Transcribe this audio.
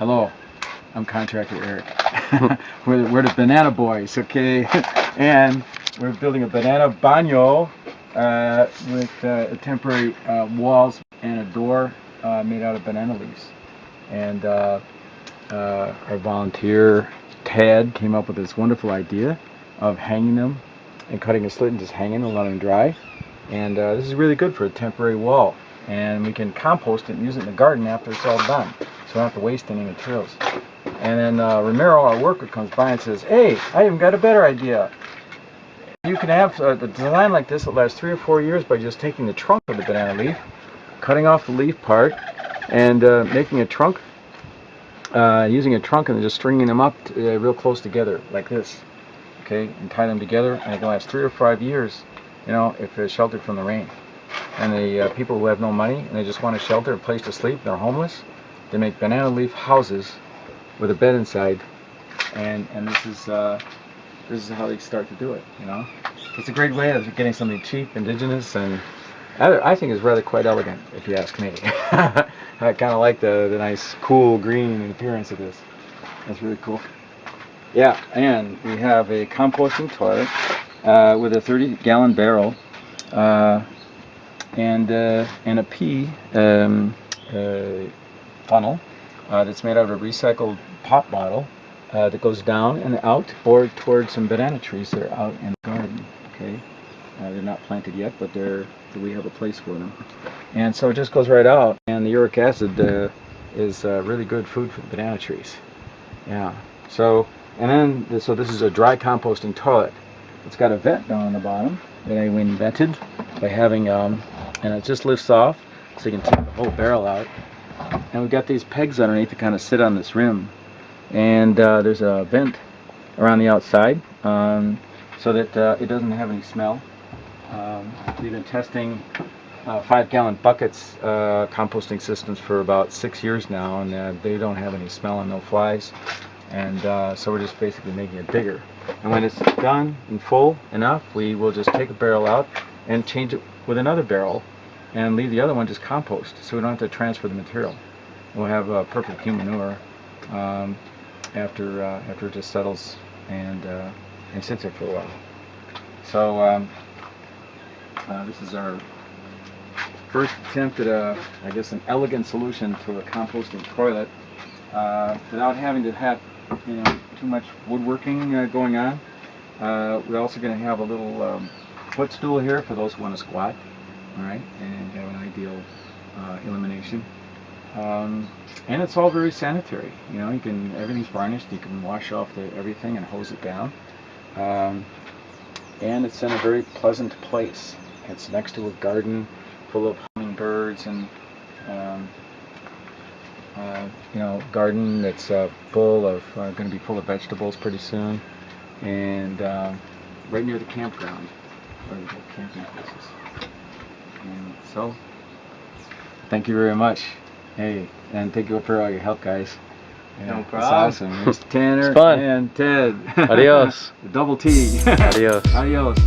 Hello, I'm Contractor Eric. we're the Banana Boys, okay? And we're building a banana baño with temporary walls and a door made out of banana leaves. And our volunteer Ted came up with this wonderful idea of hanging them and cutting a slit and just hanging and letting them dry. And this is really good for a temporary wall. And we can compost it and use it in the garden after it's all done, so we don't have to waste any materials. And then Ramiro, our worker, comes by and says, "Hey, I even got a better idea. You can have the design like this that lasts 3 or 4 years by just taking the trunk of the banana leaf, cutting off the leaf part, and making a trunk, using a trunk and just stringing them up real close together like this, okay, and tie them together, and it can last 3 or 5 years, you know, if they're sheltered from the rain." And the people who have no money and they just want a shelter, a place to sleep, they're homeless, they make banana leaf houses with a bed inside, and this is how they start to do it. You know, it's a great way of getting something cheap, indigenous, and I think is rather quite elegant, if you ask me. I kind of like the nice, cool green appearance of this. That's really cool. Yeah, and we have a composting toilet with a 30-gallon barrel. And a pea funnel that's made out of a recycled pop bottle that goes down and out or towards some banana trees that are out in the garden. Okay, they're not planted yet, but we have a place for them. And so it just goes right out, and the uric acid is really good food for the banana trees. Yeah. So this is a dry composting toilet. It's got a vent down on the bottom that I invented by having and it just lifts off, so you can take the whole barrel out. And we've got these pegs underneath to kind of sit on this rim. And there's a vent around the outside so that it doesn't have any smell. We've been testing 5-gallon buckets composting systems for about 6 years now, and they don't have any smell and no flies. And so we're just basically making it bigger. And when it's done and full enough, we will just take a barrel out and change it with another barrel and leave the other one just compost, so we don't have to transfer the material. We'll have perfect humanure after it just settles and sits there for a while. So this is our first attempt at I guess an elegant solution to a composting toilet without having to have too much woodworking going on. We're also going to have a little footstool here for those who want to squat, all right, and have an ideal illumination. And it's all very sanitary. You know, everything's varnished. You can wash off everything and hose it down. And it's in a very pleasant place. It's next to a garden full of hummingbirds and garden that's going to be full of vegetables pretty soon, and right near the campground, where we have camping places. And so, thank you very much. Hey, and thank you for all your help, guys. Yeah, no problem. It's awesome. It's Tanner it's fun. And Ted. Adios. Double T. Adios. Adios.